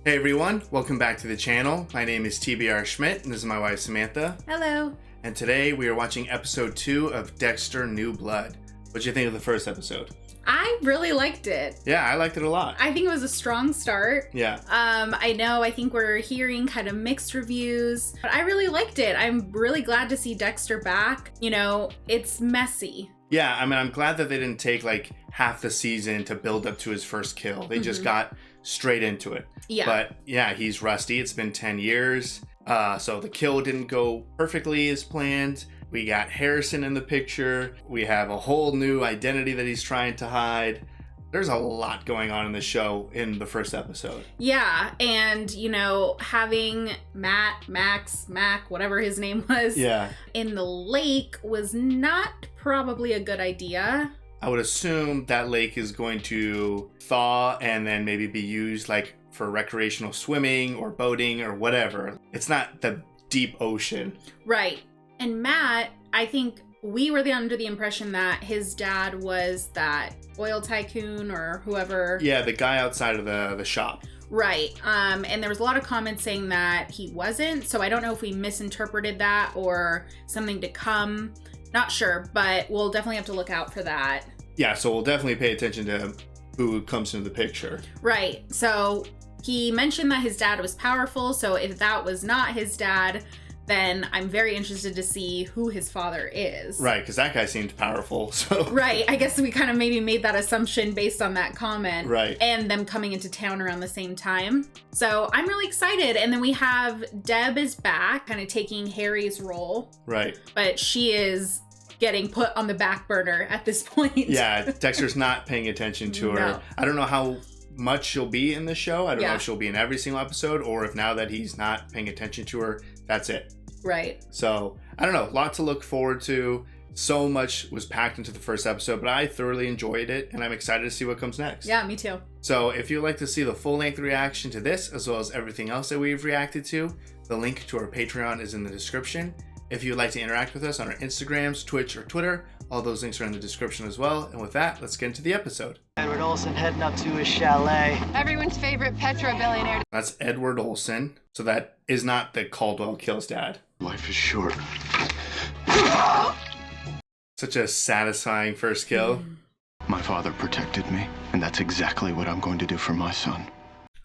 Hey everyone, welcome back to the channel. My name is TBR Schmitt and this is my wife Samantha. Hello. And today we are watching episode 2 of Dexter New Blood. What'd you think of the first episode? I really liked it. Yeah, I liked it a lot. I think it was a strong start. Yeah. I think we're hearing kind of mixed reviews, but I really liked it. I'm really glad to see Dexter back. You know, it's messy. Yeah, I mean, I'm glad that they didn't take like half the season to build up to his first kill. They just got straight into it. Yeah. But yeah, he's rusty. It's been 10 years. So the kill didn't go perfectly as planned. We got Harrison in the picture. We have a whole new identity that he's trying to hide. There's a lot going on in the show in the first episode. Yeah, and you know, having Mac, whatever his name was, in the lake was not probably a good idea. I would assume that lake is going to thaw and then maybe be used like for recreational swimming or boating or whatever. It's not the deep ocean. Right. And Matt, I think we were under the impression that his dad was that oil tycoon or whoever. Yeah, the guy outside of the shop. Right. And there was a lot of comments saying that he wasn't. So I don't know if we misinterpreted that or something to come. Not sure, but we'll definitely have to look out for that. Yeah, so we'll definitely pay attention to who comes into the picture. Right. So he mentioned that his dad was powerful. So if that was not his dad, then I'm very interested to see who his father is. Right, because that guy seemed powerful. So right. I guess we kind of maybe made that assumption based on that comment. Right. And them coming into town around the same time. So I'm really excited. And then we have Deb is back, kind of taking Harry's role. Right. But she is getting put on the back burner at this point. Yeah, Dexter's not paying attention to her. No. I don't know how much she'll be in the show. I don't know if she'll be in every single episode or if now that he's not paying attention to her, that's it. Right. So, I don't know. A lot to look forward to. So much was packed into the first episode, but I thoroughly enjoyed it, and I'm excited to see what comes next. Yeah, me too. So, if you'd like to see the full-length reaction to this, as well as everything else that we've reacted to, the link to our Patreon is in the description. If you'd like to interact with us on our Instagrams, Twitch, or Twitter, all those links are in the description as well. And with that, let's get into the episode. Edward Olson heading up to his chalet. Everyone's favorite petro-billionaire. That's Edward Olson. So that is not the Caldwell Kills dad. Life is short. Such a satisfying first kill. My father protected me, and that's exactly what I'm going to do for my son.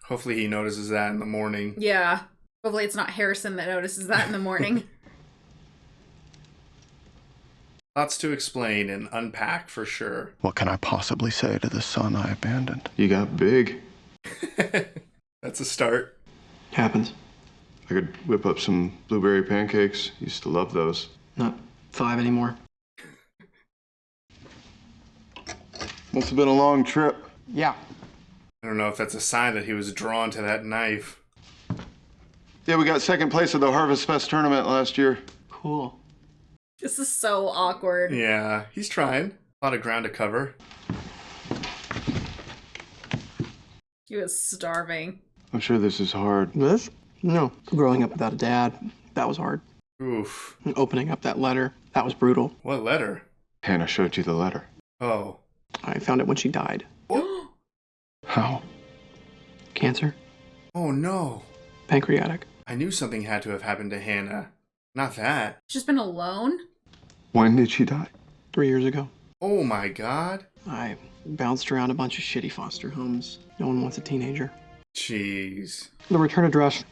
Hopefully he notices that in the morning. Yeah. Hopefully it's not Harrison that notices that in the morning. Lots to explain and unpack for sure. What can I possibly say to the son I abandoned? You got big. That's a start. Happens. I could whip up some blueberry pancakes. Used to love those. Not 5 anymore. Must have been a long trip. Yeah. I don't know if that's a sign that he was drawn to that knife. Yeah, we got second place at the Harvest Fest tournament last year. Cool. This is so awkward. Yeah, he's trying. A lot of ground to cover. He was starving. I'm sure this is hard. This? No. Growing up without a dad, that was hard. Oof. And opening up that letter, that was brutal. What letter? Hannah showed you the letter. Oh. I found it when she died. How? Cancer? Oh no. Pancreatic. I knew something had to have happened to Hannah. Not that. She's been alone? When did she die? 3 years ago. Oh my god. I bounced around a bunch of shitty foster homes. No one wants a teenager. Jeez. The return address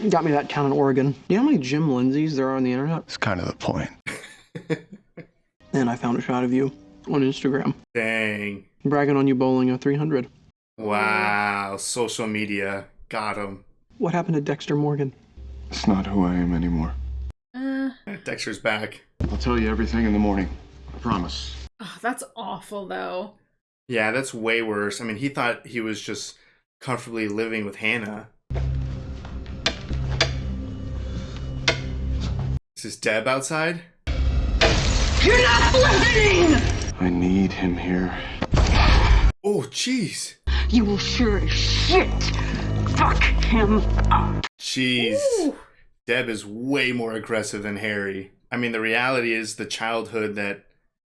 got me that town in Oregon. Do you know how many Jim Lindsays there are on the internet? It's kind of the point. And I found a shot of you on Instagram. Dang. Bragging on you bowling a 300. Wow. Social media. Got him. What happened to Dexter Morgan? It's not who I am anymore. Dexter's back. I'll tell you everything in the morning. I promise. Oh, that's awful though. Yeah, that's way worse. I mean, he thought he was just comfortably living with Hannah. Is this Deb outside? You're not listening! I need him here. Oh, jeez. You will sure as shit fuck him up. Jeez. Ooh. Deb is way more aggressive than Harry. I mean, the reality is the childhood that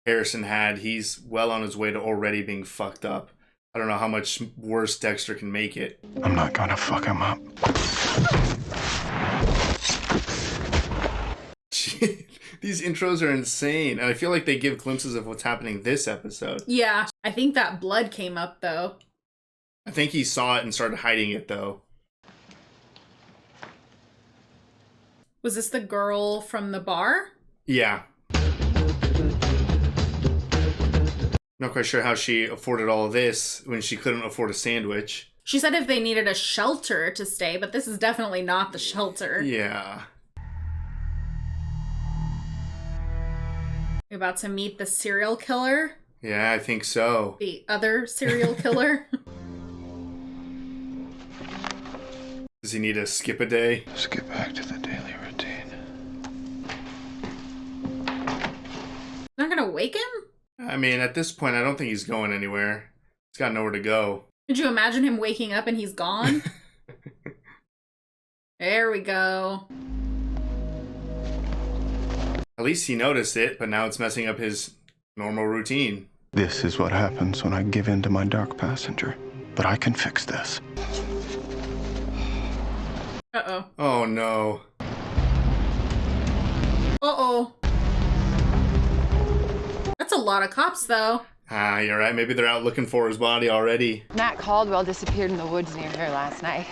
Harrison had, he's well on his way to already being fucked up. I don't know how much worse Dexter can make it. I'm not gonna fuck him up. These intros are insane, and I feel like they give glimpses of what's happening this episode. Yeah, I think that blood came up, though. I think he saw it and started hiding it, though. Was this the girl from the bar? Yeah. Not quite sure how she afforded all of this when she couldn't afford a sandwich. She said if they needed a shelter to stay, but this is definitely not the shelter. Yeah. You're about to meet the serial killer? Yeah, I think so. The other serial killer? Does he need to skip a day? Let's get back to the daily routine. Not gonna wake him? I mean, at this point, I don't think he's going anywhere. He's got nowhere to go. Could you imagine him waking up and he's gone? There we go. At least he noticed it, but now it's messing up his normal routine. This is what happens when I give in to my dark passenger. But I can fix this. Uh-oh. Oh, no. Uh-oh. That's a lot of cops, though. Ah, you're right. Maybe they're out looking for his body already. Matt Caldwell disappeared in the woods near here last night.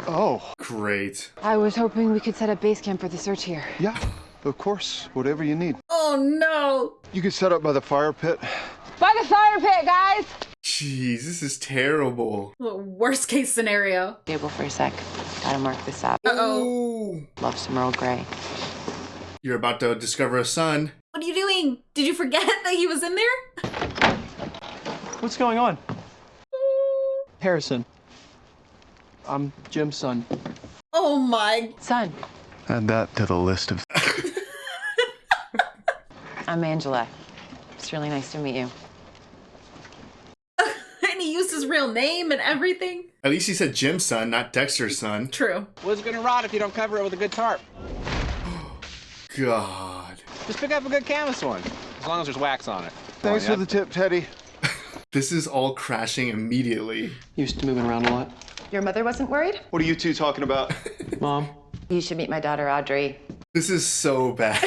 Oh, Great. I was hoping we could set up base camp for the search here. yeah, of course. Whatever you need. Oh, no. You can set up by the fire pit. By the fire pit, guys! Jeez, this is terrible. Worst case scenario. Table for a sec. Gotta mark this up. Uh-oh. Ooh. Love some Earl Grey. You're about to discover a son. What are you doing? Did you forget that he was in there? What's going on? Harrison. I'm Jim's son. Oh, my. Son, Add that to the list of... I'm Angela. It's really nice to meet you. And he used his real name and everything. At least he said Jim's son, not Dexter's son. True. Wood's gonna rot if you don't cover it with a good tarp. God. Just pick up a good canvas one, as long as there's wax on it. Thanks Oh, yeah? for the tip, Teddy. This is all crashing immediately. Used to moving around a lot. Your mother wasn't worried? What are you two talking about? Mom, You should meet my daughter, Audrey. This is so bad.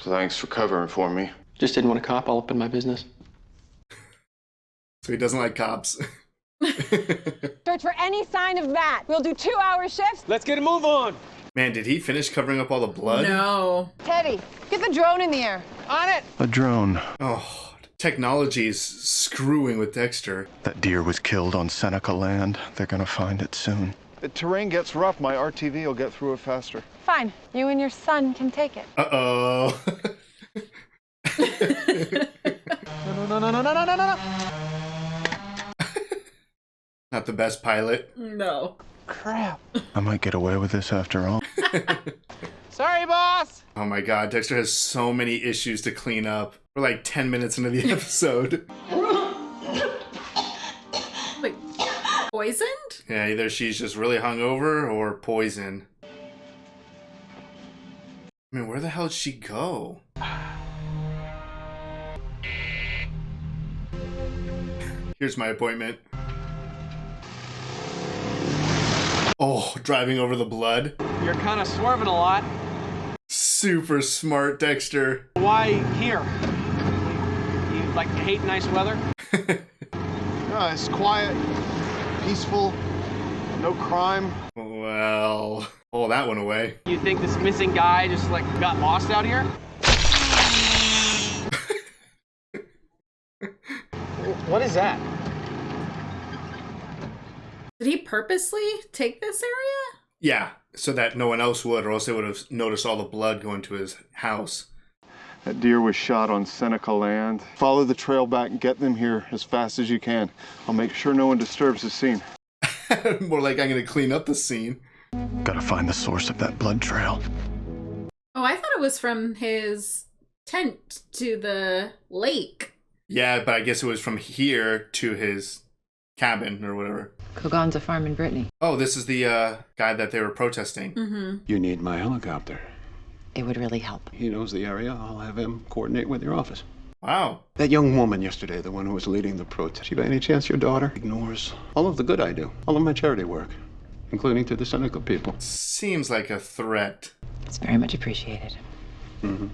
Thanks for covering for me. just didn't want a cop all up in my business. So he doesn't like cops. Search for any sign of Matt. We'll do 2-hour shifts. Let's get a move on. Man, did he finish covering up all the blood? No. Teddy, get the drone in the air. On it. A drone. Oh, technology is screwing with Dexter. That deer was killed on Seneca land. They're gonna find it soon. If terrain gets rough, my RTV will get through it faster. Fine. You and your son can take it. Uh-oh. No. Not the best pilot. No. Crap. I might get away with this after all. Sorry, boss. Oh my god, Dexter has so many issues to clean up. We're like 10 minutes into the episode. Like, poisoned? Yeah, either she's just really hungover or poison. I mean, where the hell did she go? Here's my appointment. Oh, driving over the blood. You're kind of swerving a lot. Super smart, Dexter. Why here? You like hate nice weather? Yeah, it's quiet, peaceful, no crime. Well, pull that one away. You think this missing guy just like got lost out here? What is that? Did he purposely take this area? Yeah, so that no one else would, or else they would have noticed all the blood going to his house. That deer was shot on Seneca land. Follow the trail back and get them here as fast as you can. I'll make sure no one disturbs the scene. More like I'm gonna clean up the scene. Gotta find the source of that blood trail. Oh, I thought it was from his tent to the lake. Yeah, but I guess it was from here to his cabin or whatever. Kogan's a farm in Brittany. Oh, this is the guy that they were protesting. Mm-hmm. You need my helicopter. It would really help. He knows the area. I'll have him coordinate with your office. Wow. That young woman yesterday, the one who was leading the protest, she by any chance your daughter? Ignores all of the good I do, all of my charity work, including to the cynical people. Seems like a threat. It's very much appreciated. Mm-hmm.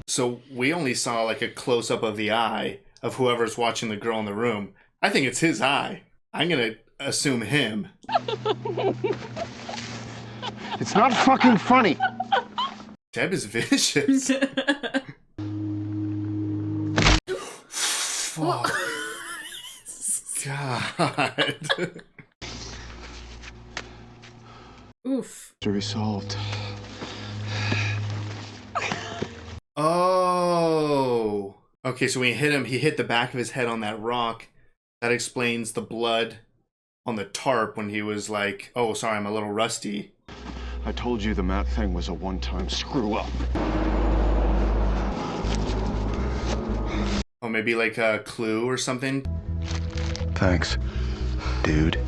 So we only saw like a close-up of the eye of whoever's watching the girl in the room. I think it's his eye. I'm gonna assume him. It's not fucking funny. Deb is vicious. Fuck. God. Oof. To resolved. Oh. Okay, so when he hit him, he hit the back of his head on that rock. That explains the blood on the tarp when he was like, oh, sorry, I'm a little rusty. I told you the Matt thing was a one-time screw-up. Oh, maybe like a clue or something? Thanks, dude.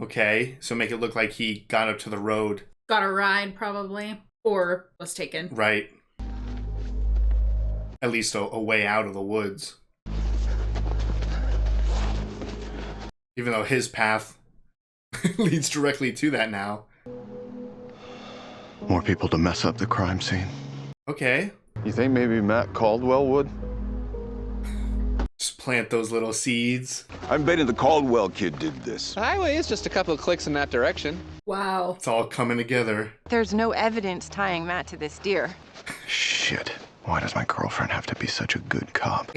Okay, so make it look like he got up to the road. Got a ride, probably. Or was taken. Right. At least a way out of the woods. Even though his path leads directly to that now. More people to mess up the crime scene. Okay. You think maybe Matt Caldwell would? Just plant those little seeds. I'm betting the Caldwell kid did this. The highway is just a couple of clicks in that direction. Wow. It's all coming together. There's no evidence tying Matt to this deer. Shit. Why does my girlfriend have to be such a good cop?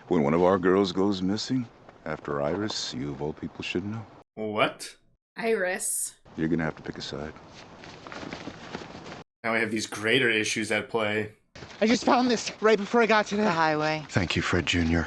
When one of our girls goes missing, after Iris, you of all people should know. What? Iris. You're gonna have to pick a side. Now we have these greater issues at play. I just found this right before I got to The highway. Thank you, Fred Jr.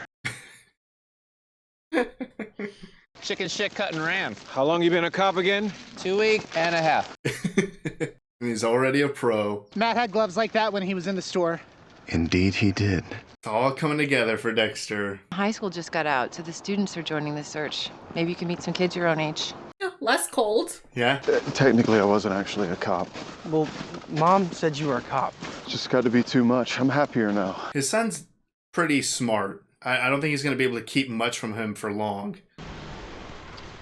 Chicken shit cut and ran. How long you been a cop again? 2 weeks and a half. And he's already a pro. Matt had gloves like that when he was in the store. Indeed he did. It's all coming together for Dexter. High school just got out, so the students are joining the search. Maybe you can meet some kids your own age. Yeah, less cold. Yeah? Technically, I wasn't actually a cop. Well, Mom said you were a cop. Just got to be too much. I'm happier now. His son's pretty smart. I don't think he's going to be able to keep much from him for long.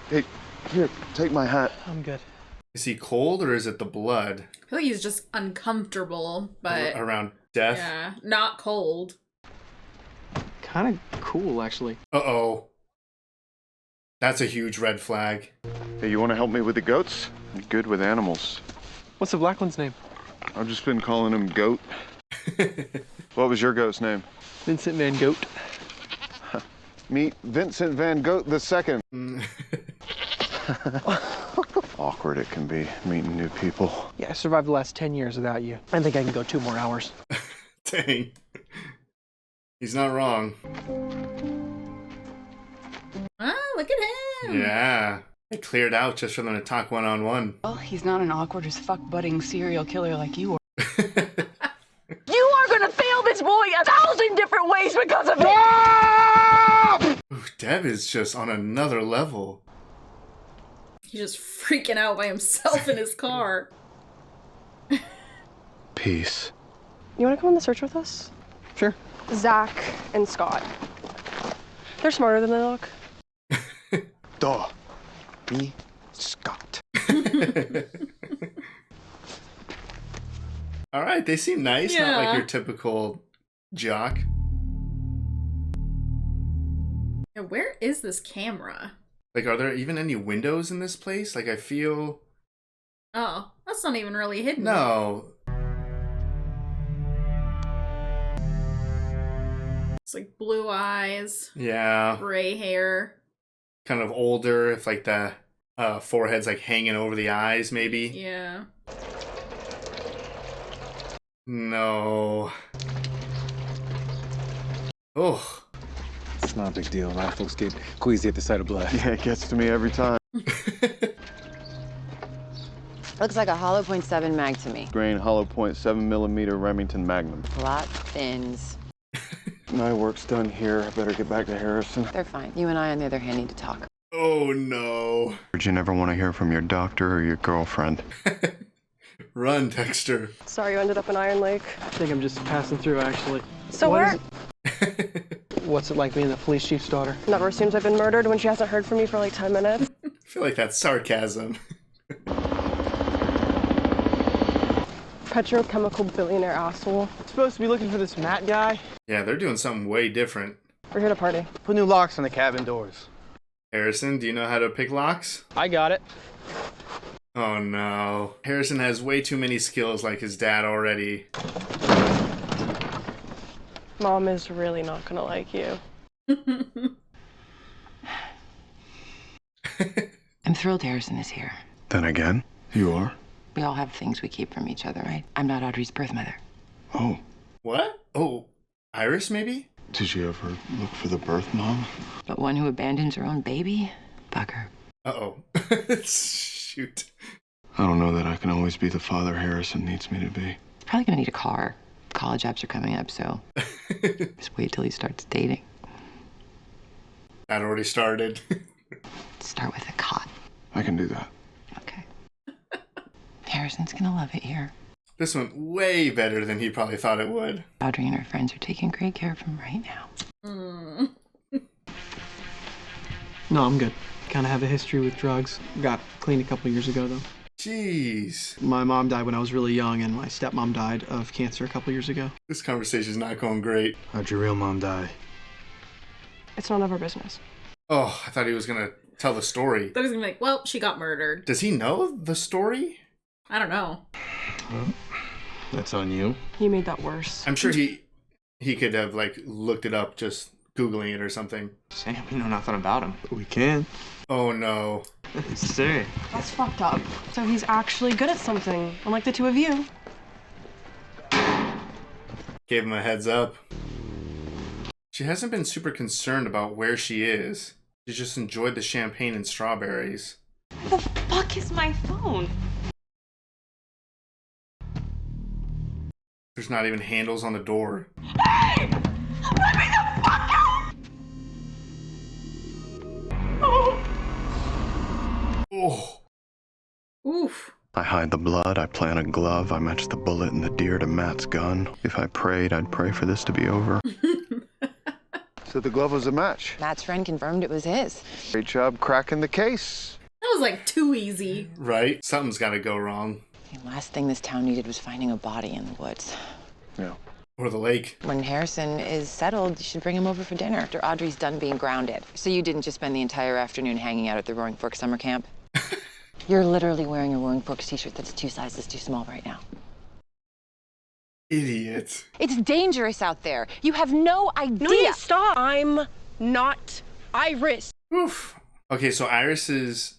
Hey, here, take my hat. I'm good. Is he cold or is it the blood? I feel like he's just uncomfortable, but Around death? yeah, not cold. Kind of cool, actually. Uh-oh. That's a huge red flag. Hey, you want to help me with the goats? I'm good with animals. What's the black one's name? I've just been calling him Goat. What was your goat's name? Vincent Van Goat. Meet Vincent Van Goat II. Awkward it can be, meeting new people. Yeah, I survived the last 10 years without you. I think I can go 2 more hours. Dang. He's not wrong. Ah, look at him. Yeah. It cleared out just for them to talk one-on-one. Well, he's not an awkward as fuck budding serial killer like you are. You are gonna fail this boy 1,000 different ways because of it! Ooh, Deb is just on another level. He's just freaking out by himself in his car. Peace. You want to come on the search with us? Sure. Zach and Scott. They're smarter than they look. Duh. Me, Scott. All right, they seem nice. Not Yeah. like your typical jock. Yeah, where is this camera? Like, are there even any windows in this place? Like, I feel... Oh, that's not even really hidden. No. It's like blue eyes, Yeah. gray hair. Kind of older, if like the forehead's like hanging over the eyes, maybe. Yeah. No. Oh. It's not a big deal. A lot of folks get queasy at the sight of blood. Yeah, it gets to me every time. Looks like a hollow point 7 mag to me. Grain hollow point 7mm Remington Magnum. Plot thins. My work's done here. I better get back to Harrison. They're fine. You and I, on the other hand, need to talk. Oh no. Did you never want to hear from your doctor or your girlfriend? Run, Dexter. Sorry you ended up in Iron Lake. I think I'm just passing through, actually. So What where? is- What's it like being the police chief's daughter? Never assumes I've been murdered when she hasn't heard from me for like 10 minutes. I feel like that's sarcasm. Petrochemical billionaire asshole. Supposed to be looking for this Matt guy. Yeah, they're doing something way different. We're here to party. Put new locks on the cabin doors. Harrison, do you know how to pick locks? I got it. Oh no. Harrison has way too many skills like his dad already. Mom is really not gonna like you. I'm thrilled Harrison is here. Then again, you are? We all have things we keep from each other, right? I'm not Audrey's birth mother. Oh. What? Oh, Iris maybe? Did you ever look for the birth mom? But one who abandons her own baby? Fuck her. Uh-oh. Shoot. I don't know that I can always be the father Harrison needs me to be. He's probably gonna need a car. College apps are coming up, so just wait till he starts dating. That already started. Start with a cot. I can do that. Okay. Harrison's gonna love it here. This went way better than he probably thought it would. Audrey and her friends are taking great care of him right now. No, I'm good. Kind of have a history with drugs. Got clean a couple years ago, though. Jeez. My mom died when I was really young, and my stepmom died of cancer a couple years ago. This conversation's not going great. How'd your real mom die? It's none of our business. Oh, I thought he was going to tell the story. I was gonna be like, well, she got murdered. Does he know the story? I don't know. Well, that's on you. You made that worse. I'm sure he could have, like, looked it up just Googling it or something. Sam, we know nothing about him. We can. Oh, no. Say. That's fucked up. So he's actually good at something, unlike the two of you. Gave him a heads up. She hasn't been super concerned about where she is. She just enjoyed the champagne and strawberries. Where the fuck is my phone? There's not even handles on the door. Hey! Let me the fuck out! Oh. Oof. I hide the blood, I plant a glove, I match the bullet and the deer to Matt's gun. If I prayed, I'd pray for this to be over. So the glove was a match. Matt's friend confirmed it was his. Great job cracking the case. That was like too easy. Right? Something's got to go wrong. The last thing this town needed was finding a body in the woods. Yeah. Or the lake. When Harrison is settled, you should bring him over for dinner after Audrey's done being grounded. So you didn't just spend the entire afternoon hanging out at the Roaring Fork summer camp? You're literally wearing a Roaring Forks t-shirt that's 2 sizes too small right now. Idiot. It's dangerous out there. You have no idea. No, stop. I'm not Iris. Oof. Okay, so Iris is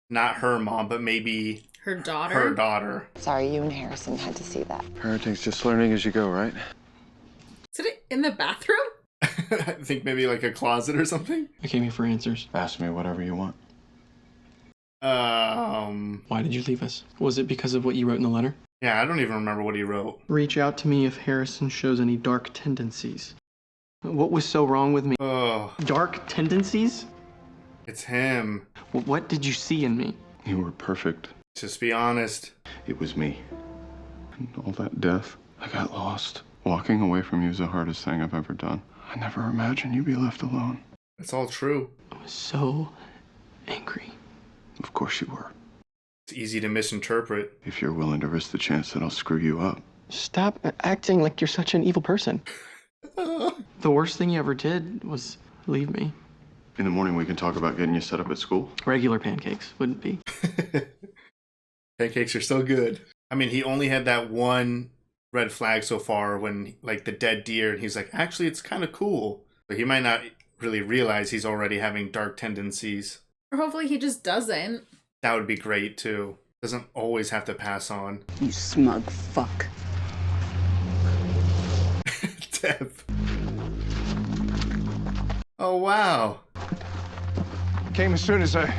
not her mom, but maybe Her daughter? her daughter. Sorry, you and Harrison had to see that. Parenting's just learning as you go, right? Is it in the bathroom? I think maybe like a closet or something. I came here for answers. Ask me whatever you want. Why did you leave us? Was it because of what you wrote in the letter? Yeah, I don't even remember what he wrote. Reach out to me if Harrison shows any dark tendencies. What was so wrong with me? Oh, Dark tendencies? it's him. What did you see in me? You were perfect. Just be honest. It was me. And all that death, I got lost. Walking away from you is the hardest thing I've ever done. I never imagined you'd be left alone. It's all true. I was so angry. Of course you were. It's easy to misinterpret. If you're willing to risk the chance that I'll screw you up. Stop acting like you're such an evil person. The worst thing you ever did was leave me. In the morning we can talk about getting you set up at school. Regular pancakes wouldn't be. Pancakes are so good. I mean, he only had that one red flag so far when, like, the dead deer, and he's like, actually, it's kind of cool. But he might not really realize he's already having dark tendencies. Or hopefully he just doesn't. That would be great, too. Doesn't always have to pass on. You smug fuck. Deb. Oh, wow. Came as soon as I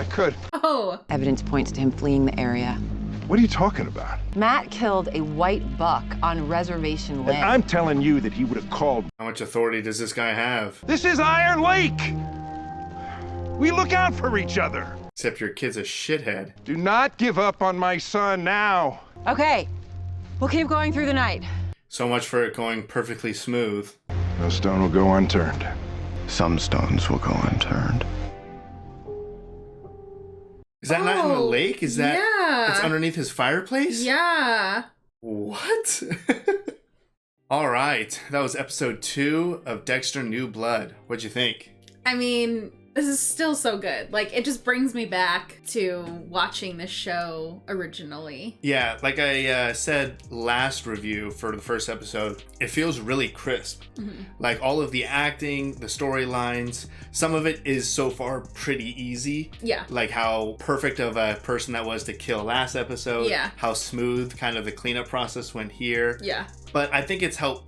could. Oh. Evidence points to him fleeing the area. What are you talking about? Matt killed a white buck on reservation land. And I'm telling you that he would have called. How much authority does this guy have? This is Iron Lake! We look out for each other. Except your kid's a shithead. Do not give up on my son now. Okay, we'll keep going through the night. So much for it going perfectly smooth. No stone will go unturned. Some stones will go unturned. Is that not in the lake? Is that it's Yeah. underneath his fireplace? Yeah. What? All right. That was episode 2 of Dexter New Blood. What'd you think? I mean, this is still so good. Like, it just brings me back to watching this show originally. Yeah, like I said last review for the first episode, it feels really crisp. Mm-hmm. Like all of the acting, the storylines, some of it is so far pretty easy. Yeah. Like how perfect of a person that was to kill last episode. Yeah. How smooth kind of the cleanup process went here. Yeah. But I think it's helped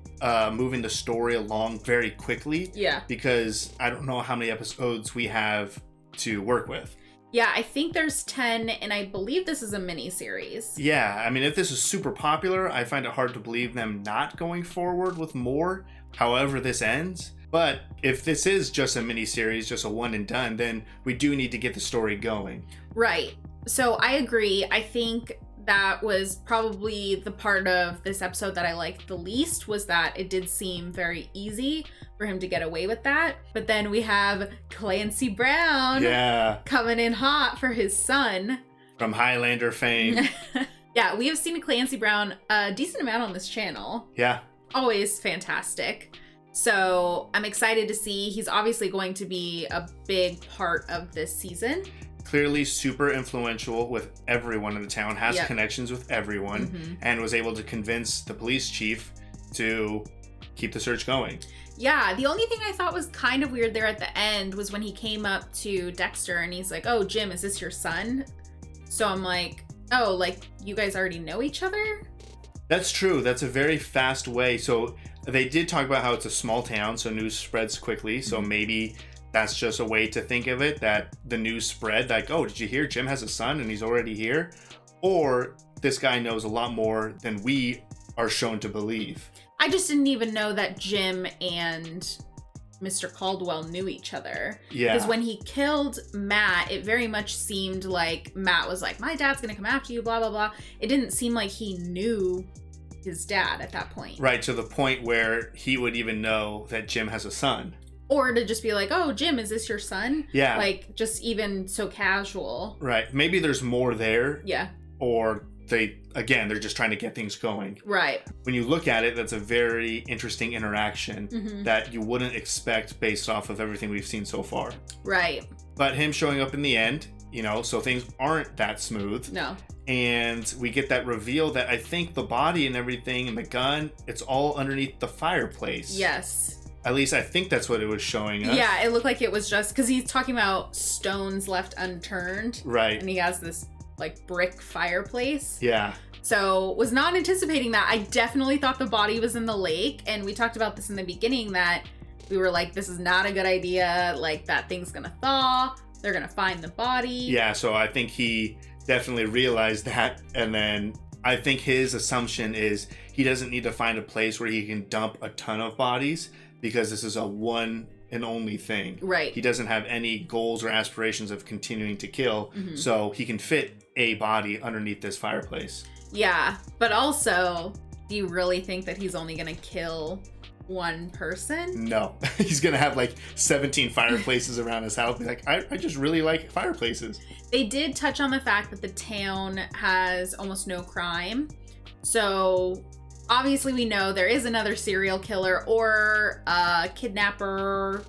moving the story along very quickly. Yeah. Because I don't know how many episodes we have to work with. Yeah, I think there's 10, and I believe this is a mini-series. Yeah, I mean, if this is super popular, I find it hard to believe them not going forward with more, however this ends. But if this is just a mini-series, just a one and done, then we do need to get the story going. Right. So I agree. I think that was probably the part of this episode that I liked the least, was that it did seem very easy for him to get away with that. But then we have Clancy Brown coming in hot for his son. From Highlander fame. Yeah, we have seen Clancy Brown a decent amount on this channel. Yeah. Always fantastic. So I'm excited to see. He's obviously going to be a big part of this season. Clearly super influential with everyone in the town, has connections with everyone, and was able to convince the police chief to keep the search going. Yeah, the only thing I thought was kind of weird there at the end was when he came up to Dexter and he's like, "Oh, Jim, is this your son?" So I'm like, oh, like you guys already know each other? That's true. That's a very fast way. So they did talk about how it's a small town, so news spreads quickly. So maybe that's just a way to think of it, that the news spread, like, oh, did you hear Jim has a son and he's already here? Or this guy knows a lot more than we are shown to believe. I just didn't even know that Jim and Mr. Caldwell knew each other. Yeah. Because when he killed Matt, it very much seemed like Matt was like, my dad's gonna come after you, blah, blah, blah. It didn't seem like he knew his dad at that point. Right, to the point where he would even know that Jim has a son. Or to just be like, oh, Jim, is this your son? Yeah. Like, just even so casual. Right. Maybe there's more there. Yeah. Or they're just trying to get things going. Right. When you look at it, that's a very interesting interaction that you wouldn't expect based off of everything we've seen so far. Right. But him showing up in the end, so things aren't that smooth. No. And we get that reveal that I think the body and everything and the gun, it's all underneath the fireplace. Yes. At least I think that's what it was showing us. Yeah, it looked like it was just because he's talking about stones left unturned. Right. And he has this like brick fireplace. Yeah. So was not anticipating that. I definitely thought the body was in the lake. And we talked about this in the beginning that we were like, this is not a good idea. Like that thing's going to thaw. They're going to find the body. Yeah. So I think he definitely realized that. And then I think his assumption is he doesn't need to find a place where he can dump a ton of bodies, because this is a one and only thing. Right. He doesn't have any goals or aspirations of continuing to kill, so he can fit a body underneath this fireplace. Yeah, but also, do you really think that he's only gonna kill one person? No. He's gonna have like 17 fireplaces around his house. Be like, I just really like fireplaces. They did touch on the fact that the town has almost no crime. So obviously we know there is another serial killer or a kidnapper,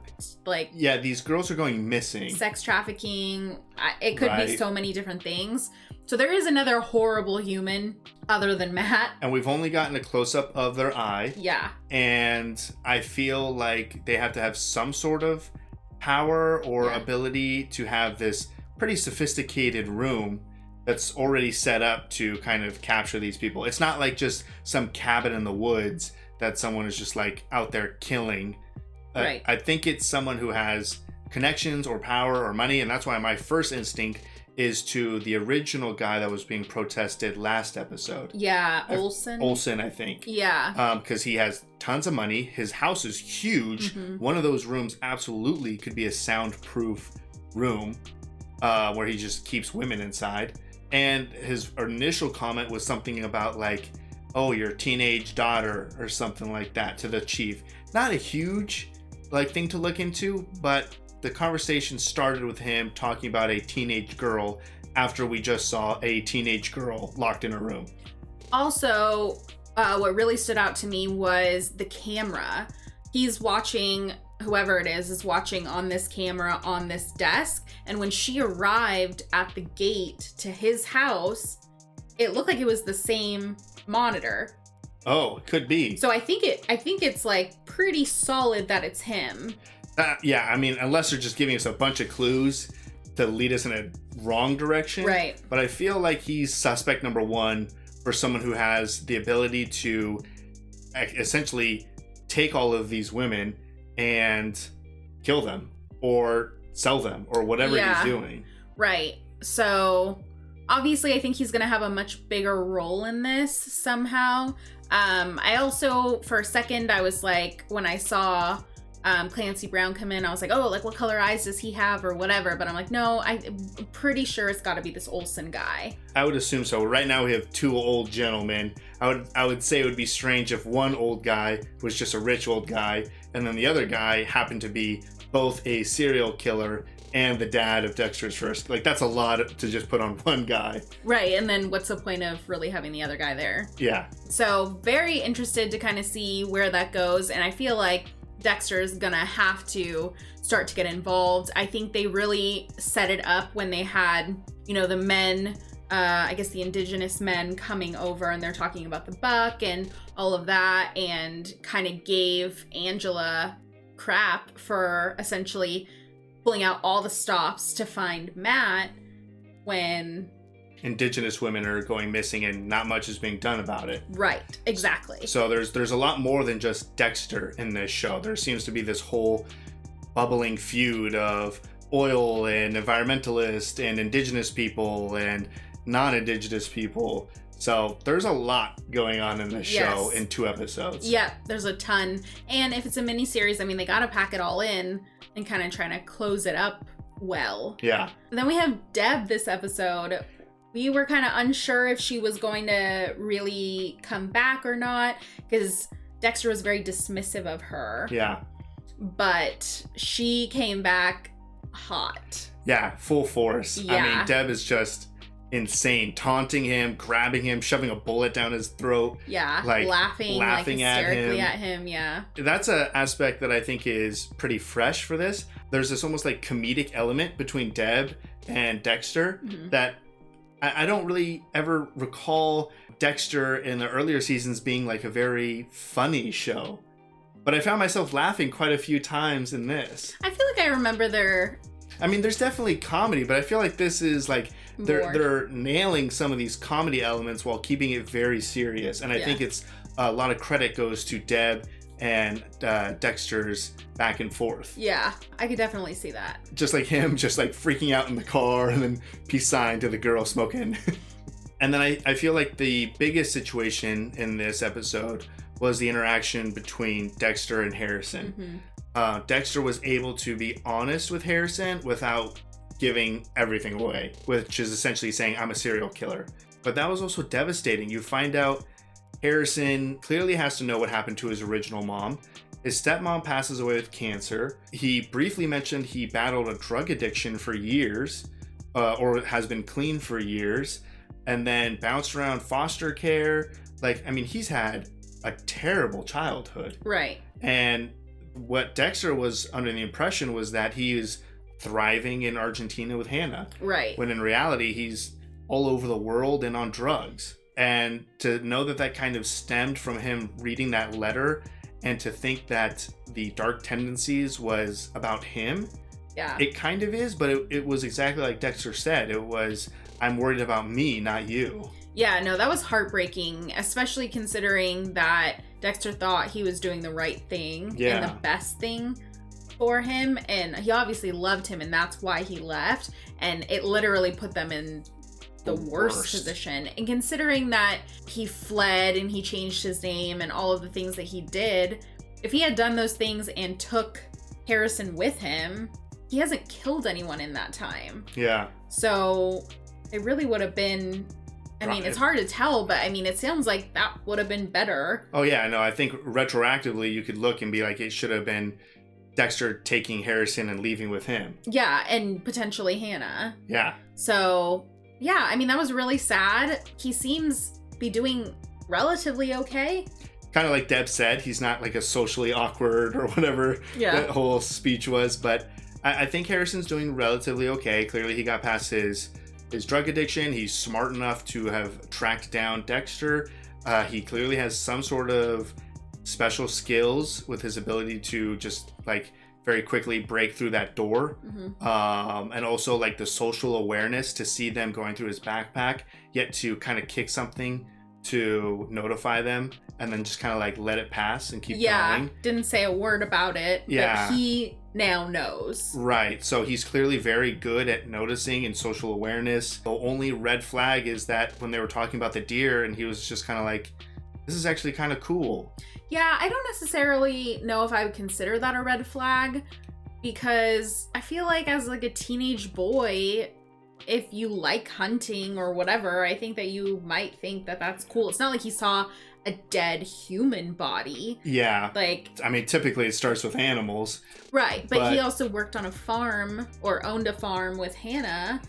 like... Yeah, these girls are going missing. Sex trafficking. It could be so many different things. So there is another horrible human other than Matt. And we've only gotten a close-up of their eye. Yeah. And I feel like they have to have some sort of power or ability to have this pretty sophisticated room that's already set up to kind of capture these people. It's not like just some cabin in the woods that someone is just like out there killing. Right. I think it's someone who has connections or power or money, and that's why my first instinct is to the original guy that was being protested last episode. Yeah, Olsen. Olsen, I think. Yeah. Because he has tons of money. His house is huge. One of those rooms absolutely could be a soundproof room where he just keeps women inside. And his initial comment was something about like, oh, your teenage daughter or something like that to the chief. not a huge thing to look into, but the conversation started with him talking about a teenage girl after we just saw a teenage girl locked in a room. Also, what really stood out to me was the camera. He's watching, whoever it is watching on this camera on this desk. And when she arrived at the gate to his house, it looked like it was the same monitor. Oh, it could be. So I think it's like pretty solid that it's him. Yeah, I mean, unless they're just giving us a bunch of clues to lead us in a wrong direction. Right. But I feel like he's suspect number one for someone who has the ability to essentially take all of these women and kill them or sell them or whatever he's doing. Right. So obviously I think he's going to have a much bigger role in this somehow. I also, for a second, I was like, when I saw Clancy Brown come in, I was like, oh, like what color eyes does he have or whatever, but I'm like, no, I'm pretty sure it's got to be this Olsen guy. I would assume so. Right now we have two old gentlemen. I would say it would be strange if one old guy was just a rich old guy and then the other guy happened to be both a serial killer and the dad of Dexter's first. Like, that's a lot to just put on one guy. Right, and then what's the point of really having the other guy there? Yeah. So very interested to kind of see where that goes, and I feel like Dexter's gonna have to start to get involved. I think they really set it up when they had, the men, I guess the indigenous men coming over and they're talking about the buck and all of that, and kind of gave Angela crap for essentially pulling out all the stops to find Matt when indigenous women are going missing and not much is being done about it. Right, exactly. So there's a lot more than just Dexter in this show. There seems to be this whole bubbling feud of oil and environmentalists and indigenous people and non-indigenous people. So there's a lot going on in this show in 2 episodes. Yeah, there's a ton. And if it's a miniseries, I mean, they got to pack it all in and kind of trying to close it up well. Yeah. And then we have Deb this episode. We were kind of unsure if she was going to really come back or not, because Dexter was very dismissive of her. Yeah. But she came back hot. Yeah, full force. Yeah. I mean, Deb is just insane, taunting him, grabbing him, shoving a bullet down his throat. Yeah, like laughing hysterically at him. Yeah. That's an aspect that I think is pretty fresh for this. There's this almost like comedic element between Deb and Dexter that I don't really ever recall Dexter in the earlier seasons being like a very funny show. But I found myself laughing quite a few times in this. I feel like I remember there's definitely comedy, but I feel like this is like they're nailing some of these comedy elements while keeping it very serious. And I think it's a lot of credit goes to Deb and Dexter's back and forth. Yeah, I could definitely see that. Just like him, just like freaking out in the car and then peace sign to the girl smoking. And then I feel like the biggest situation in this episode was the interaction between Dexter and Harrison. Dexter was able to be honest with Harrison without giving everything away, which is essentially saying, I'm a serial killer. But that was also devastating. You find out Harrison clearly has to know what happened to his original mom. His stepmom passes away with cancer. He briefly mentioned he battled a drug addiction for years, or has been clean for years, and then bounced around foster care. Like, I mean, he's had a terrible childhood. Right. And what Dexter was under the impression was that he is thriving in Argentina with Hannah. Right. When in reality, he's all over the world and on drugs. And to know that that kind of stemmed from him reading that letter and to think that the dark tendencies was about him. Yeah. It kind of is, but it was exactly like Dexter said. It was, I'm worried about me, not you. Yeah, no, that was heartbreaking, especially considering that Dexter thought he was doing the right thing and the best thing for him. And he obviously loved him, and that's why he left. And it literally put them in the worst position. And considering that he fled and he changed his name and all of the things that he did, if he had done those things and took Harrison with him, he hasn't killed anyone in that time. Yeah. So it really would have been I mean, it's hard to tell, but I mean, it sounds like that would have been better. Oh yeah, no, I think retroactively you could look and be like, it should have been Dexter taking Harrison and leaving with him. Yeah, and potentially Hannah. Yeah. So, yeah, I mean, that was really sad. He seems to be doing relatively okay. Kind of like Deb said, he's not like a socially awkward or whatever that whole speech was, but I think Harrison's doing relatively okay. Clearly he got past his drug addiction. He's smart enough to have tracked down Dexter. He clearly has some sort of special skills with his ability to just like very quickly break through that door. And also like the social awareness to see them going through his backpack, yet to kind of kick something to notify them and then just kind of like let it pass and keep going. Didn't say a word about it, but he now knows. Right, so he's clearly very good at noticing and social awareness. The only red flag is that when they were talking about the deer and he was just kind of like, this is actually kind of cool. Yeah, I don't necessarily know if I would consider that a red flag, because I feel like as like a teenage boy, if you like hunting or whatever, I think that you might think that that's cool. It's not like he saw a dead human body. Yeah. Like, I mean, typically it starts with animals. Right, but he also worked on a farm or owned a farm with Hannah,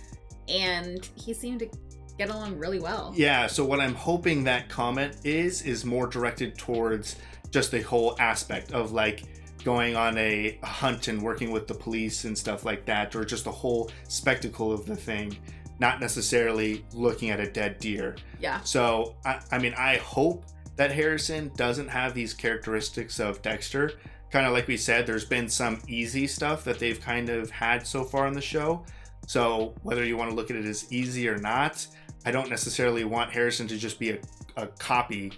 and he seemed to get along really well. Yeah, so what I'm hoping that comment is more directed towards just the whole aspect of like going on a hunt and working with the police and stuff like that, or just the whole spectacle of the thing, not necessarily looking at a dead deer. Yeah. So, I mean, I hope that Harrison doesn't have these characteristics of Dexter. Kind of like we said, there's been some easy stuff that they've kind of had so far in the show. So whether you want to look at it as easy or not, I don't necessarily want Harrison to just be a copy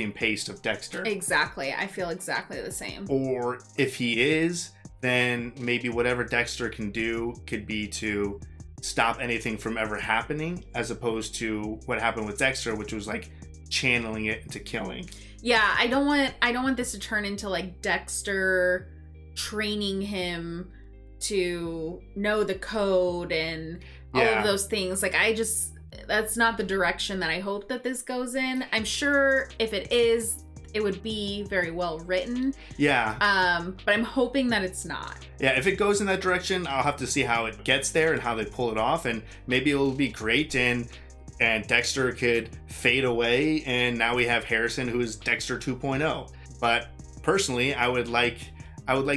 and paste of Dexter. Exactly. I feel exactly the same. Or if he is, then maybe whatever Dexter can do could be to stop anything from ever happening, as opposed to what happened with Dexter, which was like channeling it into killing. Yeah, I don't want this to turn into like Dexter training him to know the code and all of those things. Like, that's not the direction that I hope that this goes in. I'm sure if it is, it would be very well written. Yeah. But I'm hoping that it's not. Yeah, if it goes in that direction, I'll have to see how it gets there and how they pull it off, and maybe it'll be great and Dexter could fade away, and now we have Harrison, who is Dexter 2.0. But personally, I would like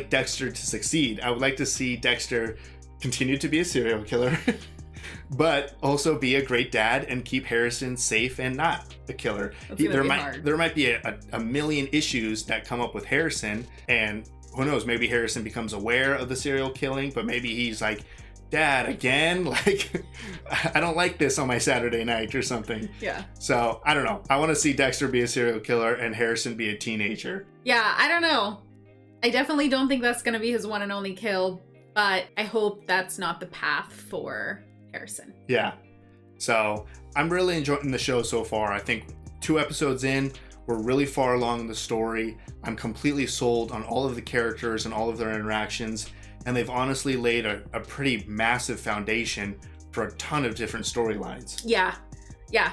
Dexter to succeed. I would like to see Dexter continue to be a serial killer, but also be a great dad and keep Harrison safe and not a killer. There might be a million issues that come up with Harrison, and who knows, maybe Harrison becomes aware of the serial killing, but maybe he's like, Dad, again? Like, I don't like this on my Saturday night or something. Yeah. So, I don't know. I want to see Dexter be a serial killer and Harrison be a teenager. Yeah, I don't know. I definitely don't think that's going to be his one and only kill, but I hope that's not the path for Harrison. Yeah. So, I'm really enjoying the show so far. I think 2 episodes in, we're really far along the story. I'm completely sold on all of the characters and all of their interactions. And they've honestly laid a pretty massive foundation for a ton of different storylines. Yeah.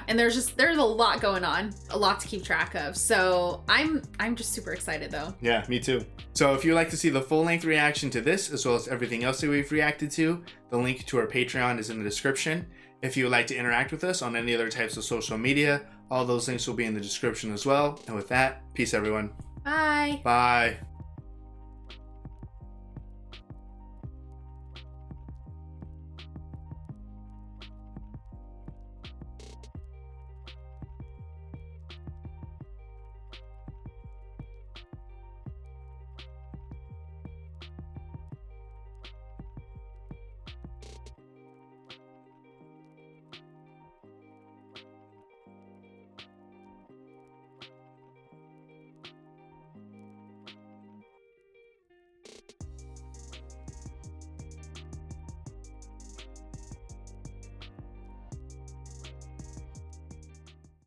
And there's a lot going on, a lot to keep track of. So I'm just super excited though. Yeah, me too. So if you'd like to see the full-length reaction to this, as well as everything else that we've reacted to, the link to our Patreon is in the description. If you would like to interact with us on any other types of social media, all those links will be in the description as well. And with that, peace everyone. Bye. Bye.